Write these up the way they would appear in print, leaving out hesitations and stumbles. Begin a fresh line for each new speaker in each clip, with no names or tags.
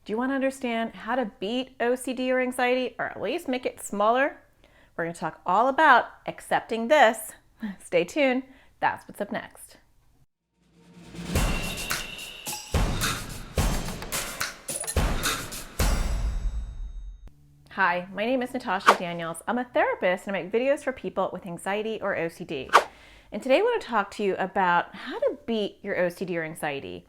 Do you want to understand how to beat OCD or anxiety, or at least make it smaller? We're going to talk all about accepting this. Stay tuned. That's what's up next. Hi, my name is Natasha Daniels. I'm a therapist and I make videos for people with anxiety or OCD. And today I want to talk to you about how to beat your OCD or anxiety.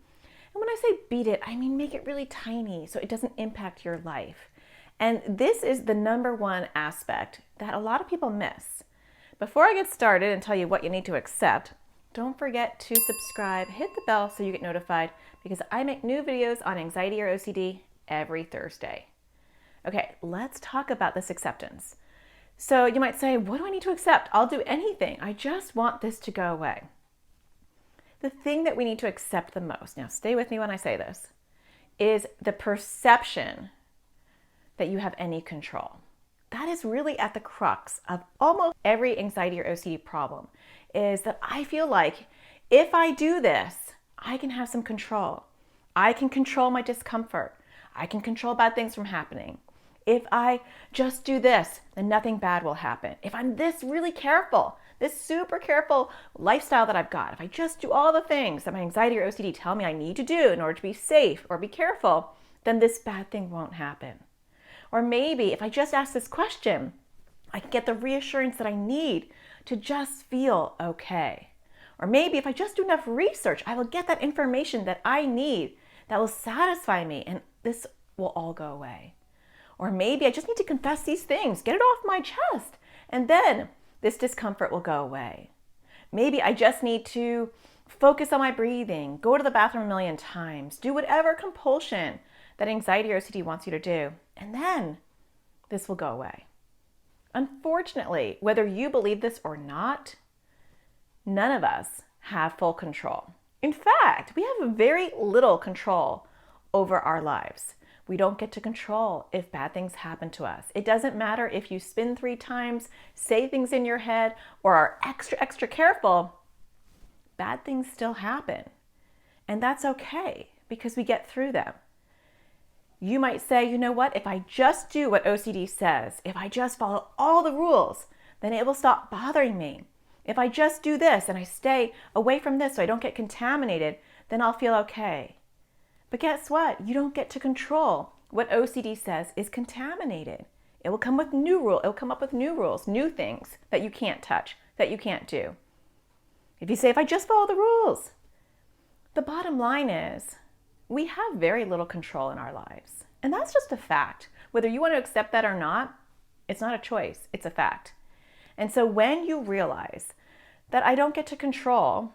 And when I say beat it, I mean make it really tiny so it doesn't impact your life. And this is the number one aspect that a lot of people miss. Before I get started and tell you what you need to accept, don't forget to subscribe, hit the bell so you get notified, because I make new videos on anxiety or OCD every Thursday. Okay, let's talk about this acceptance. So you might say, what do I need to accept? I'll do anything. I just want this to go away. The thing that we need to accept the most, now stay with me when I say this, is the perception that you have any control. That is really at the crux of almost every anxiety or OCD problem, is that I feel like if I do this, I can have some control. I can control my discomfort. I can control bad things from happening. If I just do this, then nothing bad will happen. If I'm this really careful, this super careful lifestyle that I've got, if I just do all the things that my anxiety or OCD tell me I need to do in order to be safe or be careful, then this bad thing won't happen. Or maybe if I just ask this question, I can get the reassurance that I need to just feel okay. Or maybe if I just do enough research, I will get that information that I need that will satisfy me, and this will all go away. Or maybe I just need to confess these things, get it off my chest, and then this discomfort will go away. Maybe I just need to focus on my breathing, go to the bathroom a million times, do whatever compulsion that anxiety or OCD wants you to do, and then this will go away. Unfortunately, whether you believe this or not, none of us have full control. In fact, we have very little control over our lives. We don't get to control if bad things happen to us. It doesn't matter if you spin 3 times, say things in your head, or are extra careful, bad things still happen. And that's okay because we get through them. You might say, you know what, if I just do what OCD says, if I just follow all the rules, then it will stop bothering me. If I just do this and I stay away from this so I don't get contaminated, then I'll feel okay. But guess what? You don't get to control what OCD says is contaminated. It will come with new rules. It will come up with new rules, new things that you can't touch, that you can't do. If you say, if I just follow the rules, the bottom line is we have very little control in our lives. And that's just a fact. Whether you want to accept that or not, it's not a choice. It's a fact. And so when you realize that I don't get to control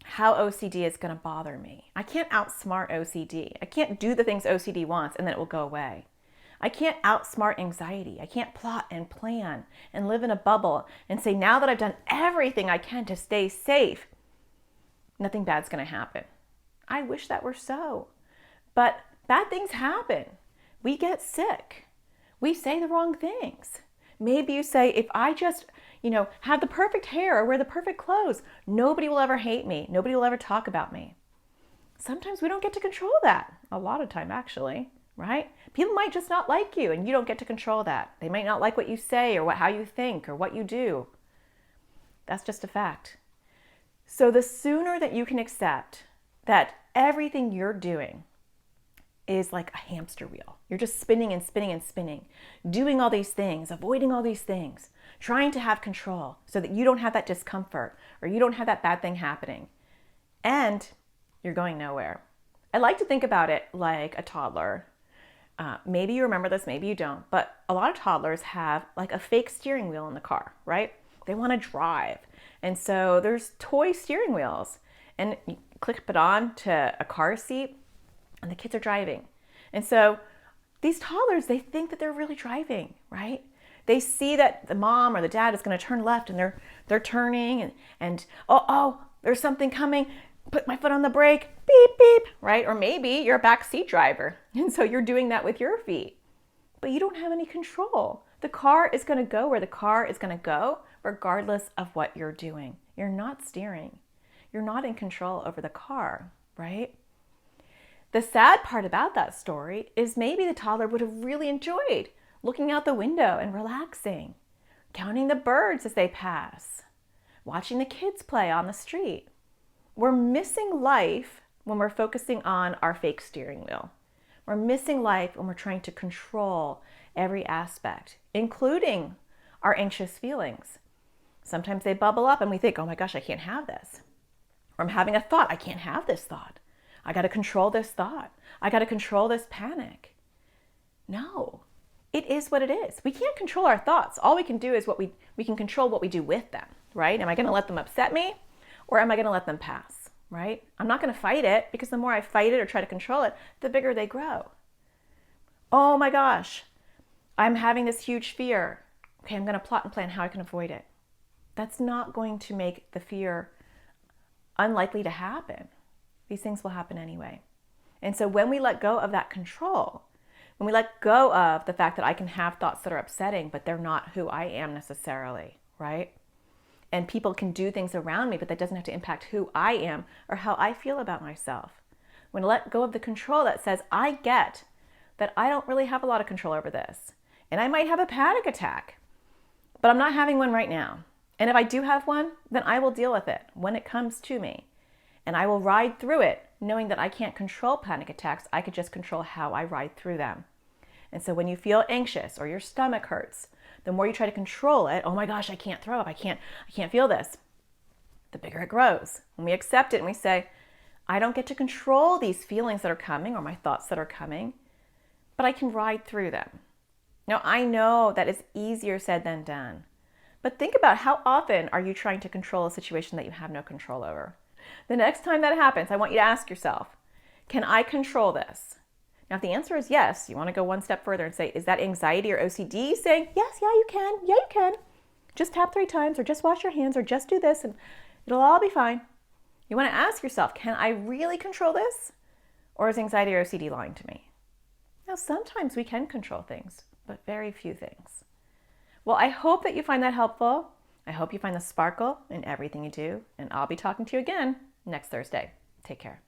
how OCD is going to bother me. I can't outsmart OCD. I can't do the things OCD wants and then it will go away. I can't outsmart anxiety. I can't plot and plan and live in a bubble and say, now that I've done everything I can to stay safe, nothing bad's going to happen. I wish that were so. But bad things happen. We get sick. We say the wrong things. Maybe you say, if I just, have the perfect hair or wear the perfect clothes, nobody will ever hate me. Nobody will ever talk about me. Sometimes we don't get to control that. A lot of time, actually, right? People might just not like you and you don't get to control that. They might not like what you say or how you think or what you do. That's just a fact. So the sooner that you can accept that everything you're doing is like a hamster wheel. You're just spinning and spinning and spinning, doing all these things, avoiding all these things, trying to have control so that you don't have that discomfort or you don't have that bad thing happening. And you're going nowhere. I like to think about it like a toddler. Maybe you remember this, maybe you don't, but a lot of toddlers have like a fake steering wheel in the car, right? They want to drive. And so there's toy steering wheels and you click it on to a car seat and the kids are driving. And so these toddlers, they think that they're really driving, right? They see that the mom or the dad is going to turn left and they're turning and oh, there's something coming. Put my foot on the brake, beep, beep, right? Or maybe you're a backseat driver. And so you're doing that with your feet, but you don't have any control. The car is going to go where the car is going to go, regardless of what you're doing. You're not steering. You're not in control over the car, right? The sad part about that story is maybe the toddler would have really enjoyed looking out the window and relaxing, counting the birds as they pass, watching the kids play on the street. We're missing life when we're focusing on our fake steering wheel. We're missing life when we're trying to control every aspect, including our anxious feelings. Sometimes they bubble up and we think, oh my gosh, I can't have this. Or I'm having a thought, I can't have this thought. I got to control this thought. I got to control this panic. No, it is what it is. We can't control our thoughts. All we can do is we can control what we do with them, right? Am I going to let them upset me or am I going to let them pass, right? I'm not going to fight it, because the more I fight it or try to control it, the bigger they grow. Oh my gosh, I'm having this huge fear. Okay, I'm going to plot and plan how I can avoid it. That's not going to make the fear unlikely to happen. These things will happen anyway. And so when we let go of that control, when we let go of the fact that I can have thoughts that are upsetting, but they're not who I am necessarily, right? And people can do things around me, but that doesn't have to impact who I am or how I feel about myself. When I let go of the control that says, I get that I don't really have a lot of control over this. And I might have a panic attack, but I'm not having one right now. And if I do have one, then I will deal with it when it comes to me. And I will ride through it, knowing that I can't control panic attacks. I could just control how I ride through them. And so when you feel anxious or your stomach hurts, the more you try to control it, oh my gosh, I can't throw up, I can't feel this, the bigger it grows. When we accept it and we say, I don't get to control these feelings that are coming or my thoughts that are coming, but I can ride through them. Now, I know that is easier said than done, but think about how often are you trying to control a situation that you have no control over? The next time that happens, I want you to ask yourself, can I control this? Now, if the answer is yes, you want to go one step further and say, is that anxiety or OCD saying, yes, yeah, you can. Yeah, you can. Just tap 3 times or just wash your hands or just do this and it'll all be fine. You want to ask yourself, can I really control this? Or is anxiety or OCD lying to me? Now, sometimes we can control things, but very few things. Well, I hope that you find that helpful. I hope you find the sparkle in everything you do, and I'll be talking to you again next Thursday. Take care.